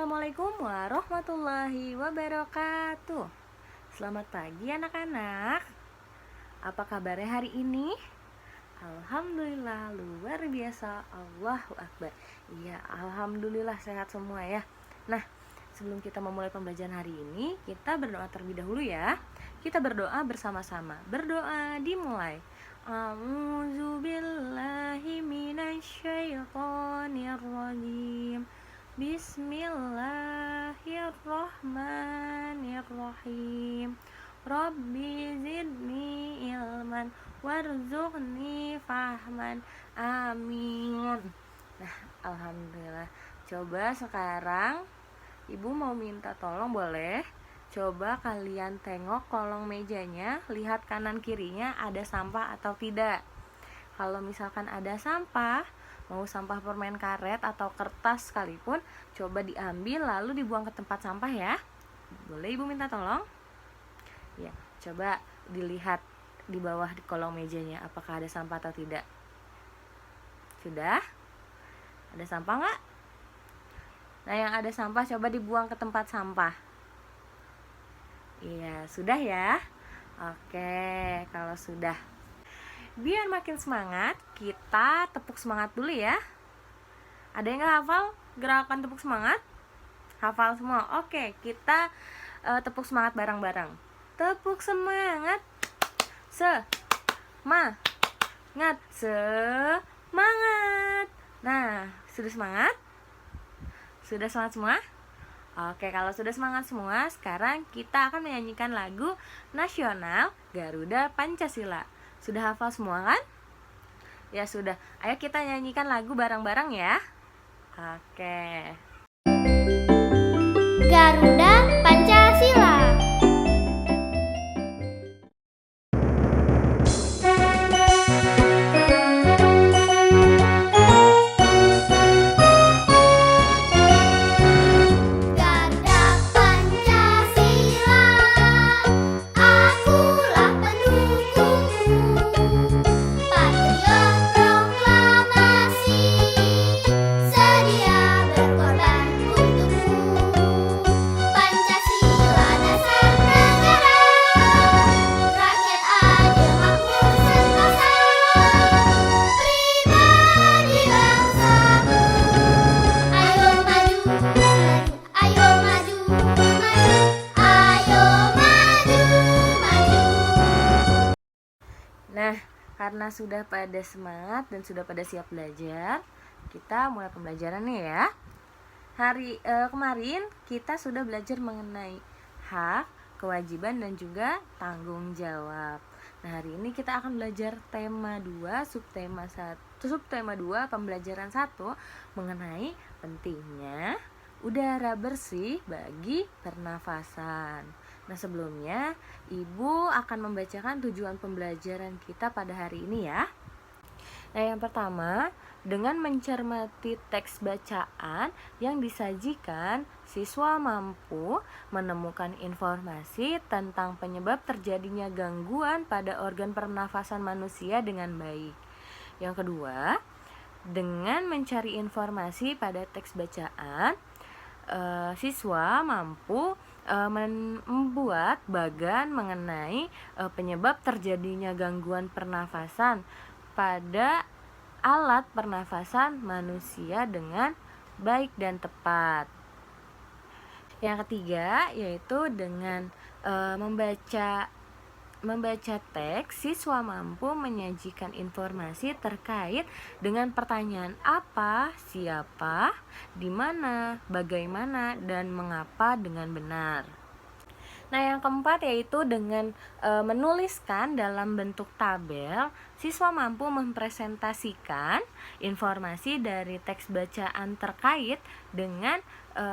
Assalamualaikum warahmatullahi wabarakatuh. Selamat pagi anak-anak. Apa kabarnya hari ini? Alhamdulillah luar biasa. Allahu Akbar. Iya, alhamdulillah sehat semua ya. Nah, sebelum kita memulai pembelajaran hari ini, kita berdoa terlebih dahulu ya. Kita berdoa bersama-sama. Berdoa dimulai. A'udzubillahi minasyaitonirrajim. Bismillahirrahmanirrahim. Rabbi zidni ilman warzuqni fahman. Amin. Nah, alhamdulillah. Coba sekarang Ibu mau minta tolong, boleh? Coba kalian tengok kolong mejanya, lihat kanan kirinya ada sampah atau tidak. Kalau misalkan ada sampah, mau sampah permen karet atau kertas sekalipun, coba diambil lalu dibuang ke tempat sampah ya. Boleh Ibu minta tolong? Ya, coba dilihat di bawah di kolong mejanya apakah ada sampah atau tidak. Sudah? Ada sampah nggak? Nah, yang ada sampah coba dibuang ke tempat sampah. Iya, sudah ya. Oke, kalau sudah, biar makin semangat, kita tepuk semangat dulu ya. Ada yang nggak hafal gerakan tepuk semangat? Hafal semua? Oke, kita tepuk semangat bareng-bareng. Tepuk semangat. Semangat. Semangat. Nah, sudah semangat? Sudah semangat semua? Oke, kalau sudah semangat semua, sekarang kita akan menyanyikan lagu nasional Garuda Pancasila. Sudah hafal semua kan? Ya sudah, ayo kita nyanyikan lagu bareng-bareng ya. Oke. Garuda Pancasila. Nah, karena sudah pada semangat dan sudah pada siap belajar, kita mulai pembelajaran nih ya. Kemarin kita sudah belajar mengenai hak, kewajiban dan juga tanggung jawab. Nah, hari ini kita akan belajar tema 2, subtema 2, pembelajaran 1 mengenai pentingnya udara bersih bagi pernafasan. Nah, sebelumnya Ibu akan membacakan tujuan pembelajaran kita pada hari ini ya. Nah, yang pertama, dengan mencermati teks bacaan yang disajikan, siswa mampu menemukan informasi tentang penyebab terjadinya gangguan pada organ pernafasan manusia dengan baik. Yang kedua, dengan mencari informasi pada teks bacaan, siswa mampu membuat bagan mengenai penyebab terjadinya gangguan pernafasan pada alat pernafasan manusia dengan baik dan tepat. Yang ketiga yaitu dengan membaca teks, siswa mampu menyajikan informasi terkait dengan pertanyaan apa, siapa, di mana, bagaimana, dan mengapa dengan benar. Nah, yang keempat yaitu dengan menuliskan dalam bentuk tabel, siswa mampu mempresentasikan informasi dari teks bacaan terkait dengan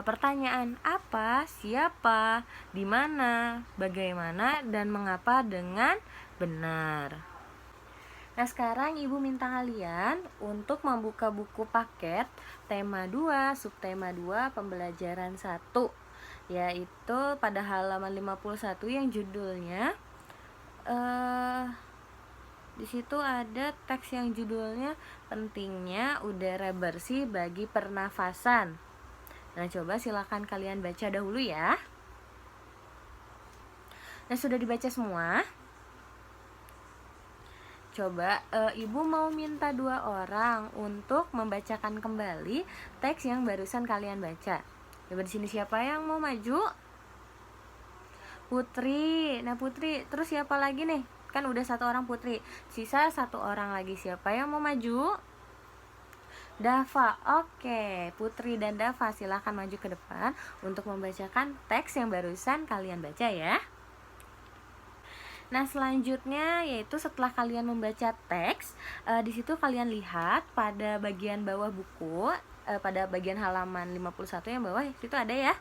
pertanyaan apa, siapa, di mana, bagaimana, dan mengapa dengan benar. Nah, sekarang Ibu minta kalian untuk membuka buku paket tema 2, subtema 2, pembelajaran 1, yaitu pada halaman 51 yang judulnya di situ ada teks yang judulnya pentingnya udara bersih bagi pernafasan. Nah, coba silakan kalian baca dahulu ya. Nah, sudah dibaca semua? Coba ibu mau minta 2 orang untuk membacakan kembali teks yang barusan kalian baca. Coba di sini siapa yang mau maju? Putri. Nah, Putri, terus siapa lagi nih? Kan udah 1 orang Putri. Sisa 1 orang lagi. Siapa yang mau maju? Dava. Oke, Putri dan Dava silahkan maju ke depan untuk membacakan teks yang barusan kalian baca ya. Nah, selanjutnya yaitu setelah kalian membaca teks, di situ kalian lihat pada bagian bawah buku, pada bagian halaman 51 yang bawah itu ada ya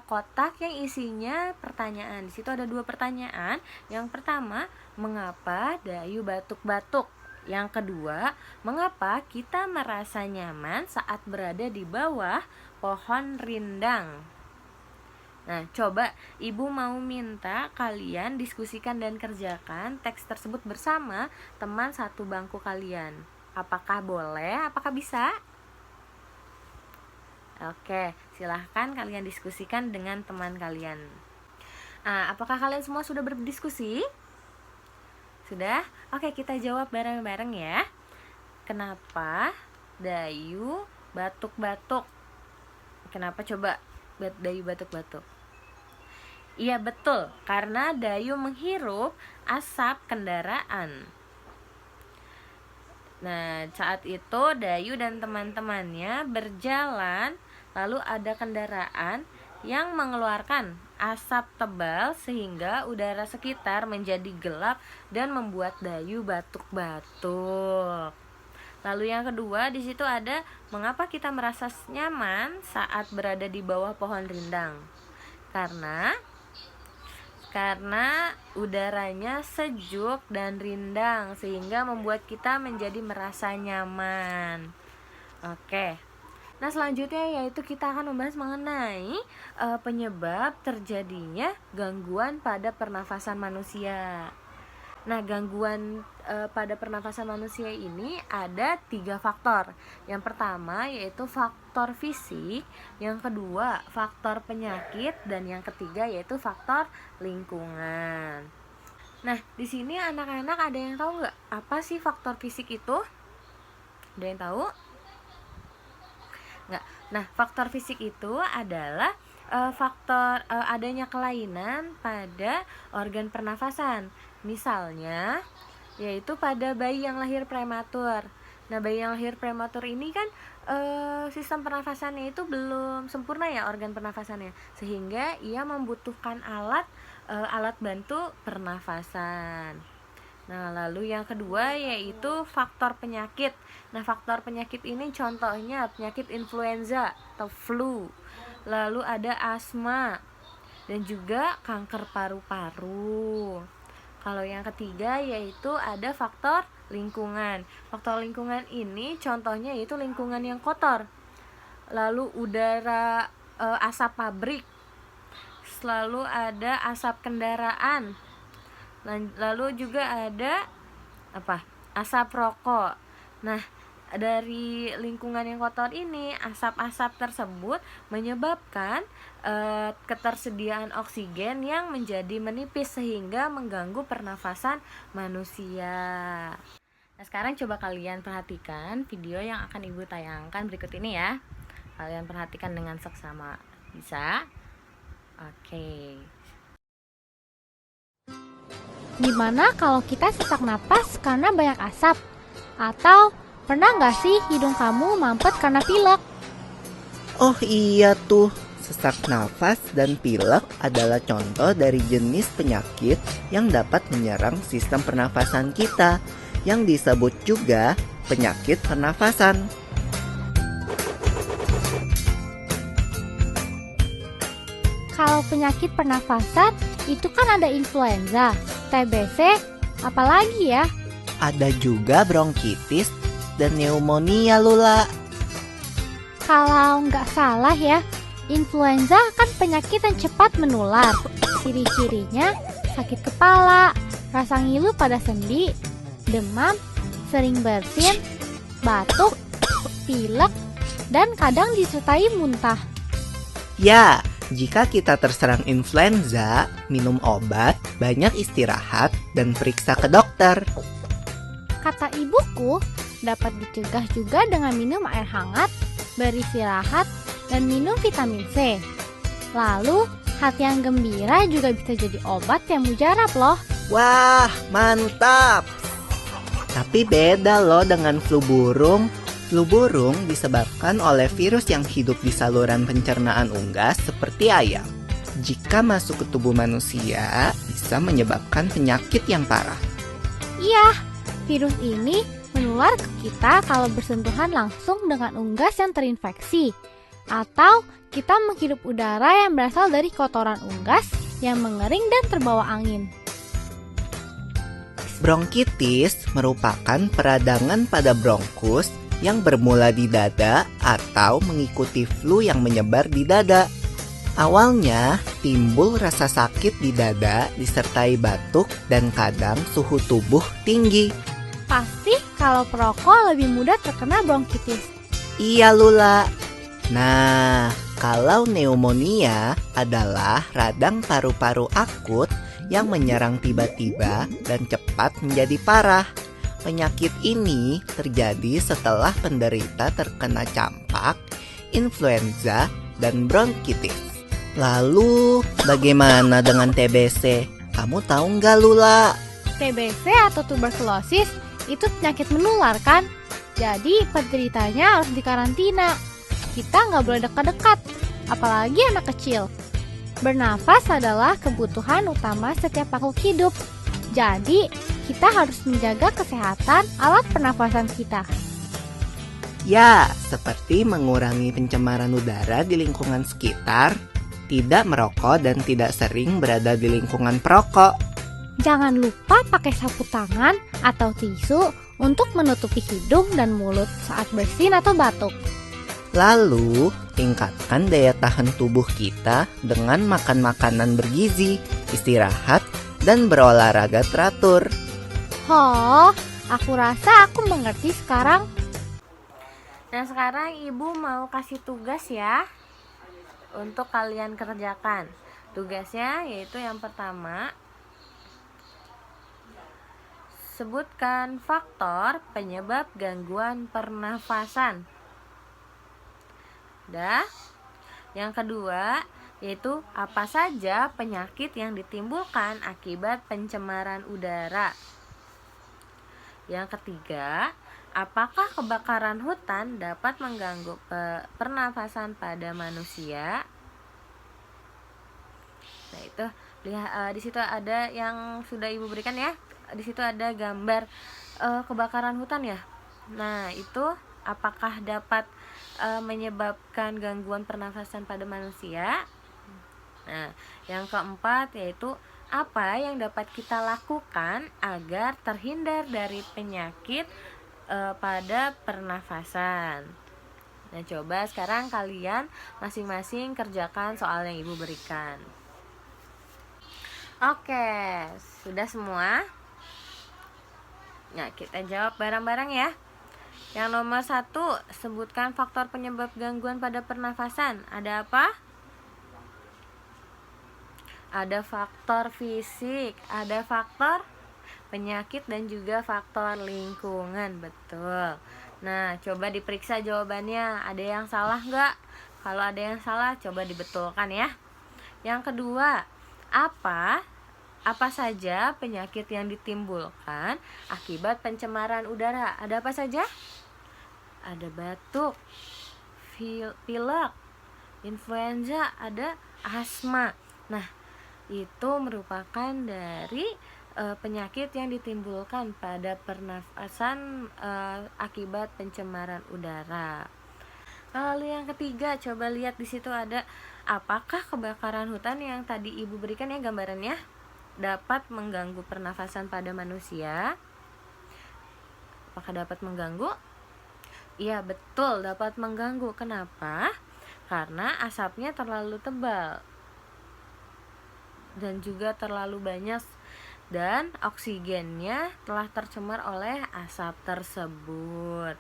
kotak yang isinya pertanyaan. Di situ ada 2 pertanyaan. Yang pertama, mengapa Dayu batuk-batuk? Yang kedua, mengapa kita merasa nyaman saat berada di bawah pohon rindang? Nah, coba ibu mau minta kalian diskusikan dan kerjakan teks tersebut bersama teman satu bangku kalian. Apakah boleh? Apakah bisa? Oke, silahkan kalian diskusikan dengan teman kalian. Nah, apakah kalian semua sudah berdiskusi? Sudah? Oke, kita jawab bareng-bareng ya. Kenapa Dayu batuk-batuk? Kenapa coba Dayu batuk-batuk? Iya, betul, karena Dayu menghirup asap kendaraan. Nah, saat itu Dayu dan teman-temannya berjalan, lalu ada kendaraan yang mengeluarkan asap tebal sehingga udara sekitar menjadi gelap dan membuat Dayu batuk-batuk. Lalu yang kedua, di situ ada mengapa kita merasa nyaman saat berada di bawah pohon rindang? Karena udaranya sejuk dan rindang sehingga membuat kita menjadi merasa nyaman. Oke. Nah, selanjutnya yaitu kita akan membahas mengenai penyebab terjadinya gangguan pada pernafasan manusia. Nah, gangguan pada pernafasan manusia ini ada 3 faktor. Yang pertama yaitu faktor fisik, yang kedua faktor penyakit, dan yang ketiga yaitu faktor lingkungan. Nah, di sini anak-anak ada yang tahu nggak apa sih faktor fisik itu? Ada yang tahu? Nggak. Nah, faktor fisik itu adalah faktor adanya kelainan pada organ pernafasan. Misalnya, yaitu pada bayi yang lahir prematur. Nah, bayi yang lahir prematur ini kan sistem pernafasannya itu belum sempurna ya, organ pernafasannya, sehingga ia membutuhkan alat bantu pernafasan. Nah, lalu yang kedua yaitu faktor penyakit. Nah, faktor penyakit ini contohnya penyakit influenza atau flu. Lalu ada asma dan juga kanker paru-paru. Kalau yang ketiga yaitu ada faktor lingkungan. Faktor lingkungan ini contohnya yaitu lingkungan yang kotor. Lalu udara, asap pabrik. Selalu ada asap kendaraan. Lalu juga ada asap rokok. Nah, dari lingkungan yang kotor ini, asap-asap tersebut menyebabkan ketersediaan oksigen yang menjadi menipis sehingga mengganggu pernafasan manusia. Nah, sekarang coba kalian perhatikan video yang akan ibu tayangkan berikut ini ya. Kalian perhatikan dengan seksama. Bisa? Oke. Gimana kalau kita sesak napas karena banyak asap? Atau pernah nggak sih hidung kamu mampet karena pilek? Oh iya tuh, sesak nafas dan pilek adalah contoh dari jenis penyakit yang dapat menyerang sistem pernafasan kita, yang disebut juga penyakit pernafasan. Kalau penyakit pernafasan itu kan ada influenza, TBC, apalagi ya? Ada juga bronkitis dan pneumonia, Lula. Kalau nggak salah ya, influenza kan penyakit yang cepat menular. Ciri-cirinya sakit kepala, rasa ngilu pada sendi, demam, sering bersin, batuk, pilek, dan kadang disertai muntah. Ya, jika kita terserang influenza, minum obat, banyak istirahat, dan periksa ke dokter. Kata ibuku, dapat dicegah juga dengan minum air hangat, beristirahat, dan minum vitamin C. Lalu, hati yang gembira juga bisa jadi obat yang mujarab loh. Wah, mantap! Tapi beda loh dengan flu burung. Flu burung disebabkan oleh virus yang hidup di saluran pencernaan unggas seperti ayam. Jika masuk ke tubuh manusia, bisa menyebabkan penyakit yang parah. Iya, virus ini menular ke kita kalau bersentuhan langsung dengan unggas yang terinfeksi. Atau kita menghirup udara yang berasal dari kotoran unggas yang mengering dan terbawa angin. Bronkitis merupakan peradangan pada bronkus yang bermula di dada atau mengikuti flu yang menyebar di dada. Awalnya timbul rasa sakit di dada disertai batuk dan kadang suhu tubuh tinggi. Pasti kalau perokok lebih mudah terkena bronkitis. Iya Lula. Nah, kalau pneumonia adalah radang paru-paru akut yang menyerang tiba-tiba dan cepat menjadi parah. Penyakit ini terjadi setelah penderita terkena campak, influenza, dan bronkitis. Lalu, bagaimana dengan TBC? Kamu tahu nggak, Lula? TBC atau tuberkulosis itu penyakit menular kan? Jadi penderitanya harus dikarantina. Kita nggak boleh dekat-dekat, apalagi anak kecil. Bernafas adalah kebutuhan utama setiap makhluk hidup. Jadi, kita harus menjaga kesehatan alat pernafasan kita. Ya, seperti mengurangi pencemaran udara di lingkungan sekitar, tidak merokok dan tidak sering berada di lingkungan perokok. Jangan lupa pakai sapu tangan atau tisu untuk menutupi hidung dan mulut saat bersin atau batuk. Lalu, tingkatkan daya tahan tubuh kita dengan makan makanan bergizi, istirahat, dan berolahraga teratur. Oh, aku rasa aku mengerti sekarang. Nah, sekarang ibu mau kasih tugas ya untuk kalian kerjakan. Tugasnya yaitu yang pertama, sebutkan faktor penyebab gangguan pernafasan. Yang kedua, yaitu apa saja penyakit yang ditimbulkan akibat pencemaran udara. Yang ketiga, apakah kebakaran hutan dapat mengganggu pernafasan pada manusia? Nah, itu lihat di situ ada yang sudah ibu berikan ya. Di situ ada gambar kebakaran hutan ya. Nah, itu apakah dapat menyebabkan gangguan pernafasan pada manusia? Nah, yang keempat yaitu apa yang dapat kita lakukan agar terhindar dari penyakit pada pernafasan. Nah, coba sekarang kalian masing-masing kerjakan soal yang ibu berikan. Oke, sudah semua? Nah, kita jawab bareng-bareng ya. Yang nomor 1, sebutkan faktor penyebab gangguan pada pernafasan. Ada apa? Ada faktor fisik, ada faktor penyakit, dan juga faktor lingkungan. Betul. Nah, coba diperiksa jawabannya. Ada yang salah nggak? Kalau ada yang salah, coba dibetulkan ya. Yang kedua, apa saja penyakit yang ditimbulkan akibat pencemaran udara? Ada apa saja? Ada batuk, pilek, influenza, ada asma. Nah, itu merupakan dari penyakit yang ditimbulkan pada pernafasan akibat pencemaran udara. Lalu yang ketiga, coba lihat di situ ada apakah kebakaran hutan yang tadi ibu berikan ya gambarannya dapat mengganggu pernafasan pada manusia? Apakah dapat mengganggu? Iya, betul, dapat mengganggu. Kenapa? Karena asapnya terlalu tebal dan juga terlalu banyak, dan oksigennya telah tercemar oleh asap tersebut.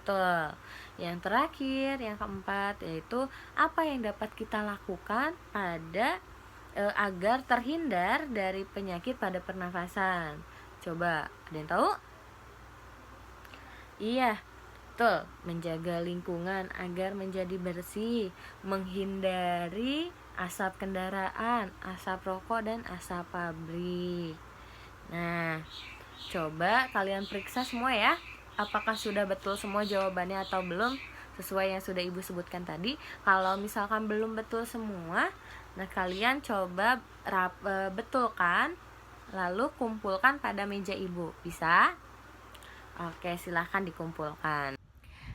Betul. Yang terakhir, yang keempat, yaitu apa yang dapat kita lakukan agar terhindar dari penyakit pada pernafasan. Coba, ada yang tahu? Iya, betul. Menjaga lingkungan agar menjadi bersih, menghindari asap kendaraan, asap rokok, dan asap pabrik. Nah, coba kalian periksa semua ya, apakah sudah betul semua jawabannya atau belum sesuai yang sudah Ibu sebutkan tadi. Kalau misalkan belum betul semua, nah kalian coba betulkan, lalu kumpulkan pada meja Ibu. Bisa? Oke, silahkan dikumpulkan.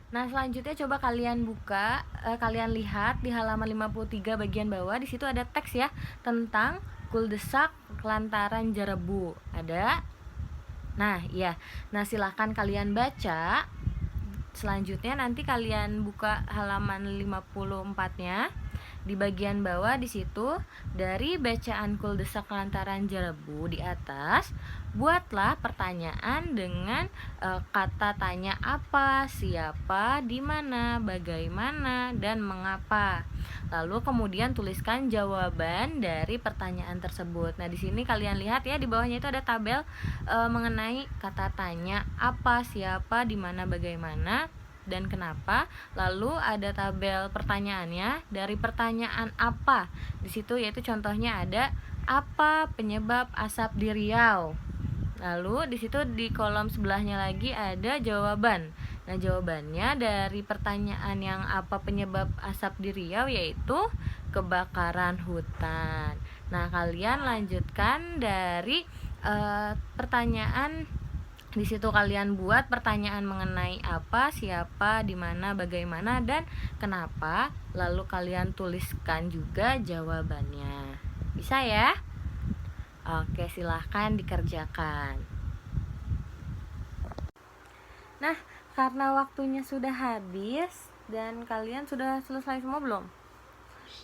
Nah, selanjutnya coba kalian buka, kalian lihat di halaman 53 bagian bawah. Di situ ada teks ya tentang kuldesak Lantaran Jerebu. Ada? Nah, iya. Nah, silahkan kalian baca. Selanjutnya nanti kalian buka halaman 54-nya. Di bagian bawah di situ, dari bacaan kuldesak Lantaran Jerebu di atas, buatlah pertanyaan dengan kata tanya apa, siapa, di mana, bagaimana, dan mengapa. Lalu kemudian tuliskan jawaban dari pertanyaan tersebut. Nah, di sini kalian lihat ya, di bawahnya itu ada tabel mengenai kata tanya apa, siapa, di mana, bagaimana, dan kenapa. Lalu ada tabel pertanyaannya. Dari pertanyaan apa di situ, yaitu contohnya ada apa penyebab asap di Riau. Lalu di situ di kolom sebelahnya lagi ada jawaban. Nah, jawabannya dari pertanyaan yang apa penyebab asap di Riau yaitu kebakaran hutan. Nah, kalian lanjutkan dari pertanyaan. Di situ kalian buat pertanyaan mengenai apa, siapa, di mana, bagaimana, dan kenapa. Lalu kalian tuliskan juga jawabannya. Bisa ya? Oke, silahkan dikerjakan. Nah, karena waktunya sudah habis dan kalian sudah selesai semua belum?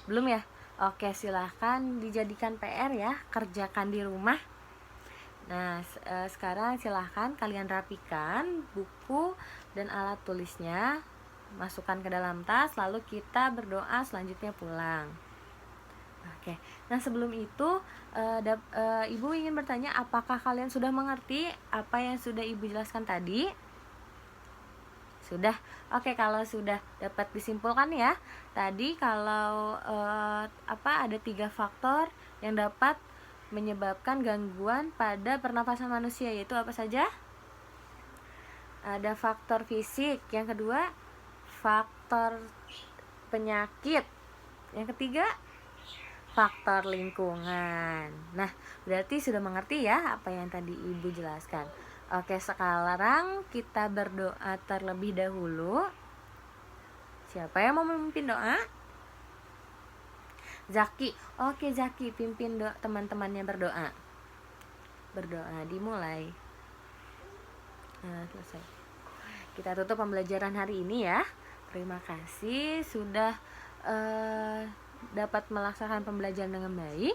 Belum ya? Oke, silahkan dijadikan PR ya, kerjakan di rumah. Nah, sekarang silahkan kalian rapikan buku dan alat tulisnya, masukkan ke dalam tas, lalu kita berdoa selanjutnya pulang. Oke. Nah, sebelum itu Ibu ingin bertanya, apakah kalian sudah mengerti apa yang sudah Ibu jelaskan tadi? Sudah. Oke, kalau sudah dapat disimpulkan ya. Tadi kalau ada 3 faktor yang dapat menyebabkan gangguan pada pernafasan manusia, yaitu apa saja? Ada faktor fisik, yang kedua faktor penyakit, yang ketiga faktor lingkungan. Nah, berarti sudah mengerti ya apa yang tadi Ibu jelaskan. Oke, sekarang kita berdoa terlebih dahulu. Siapa yang mau memimpin doa? Zaki. Oke, Zaki, pimpin teman-temannya berdoa. Berdoa, dimulai. Nah, selesai. Kita tutup pembelajaran hari ini ya. Terima kasih sudah dapat melaksanakan pembelajaran dengan baik.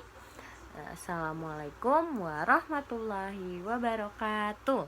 Assalamualaikum warahmatullahi wabarakatuh.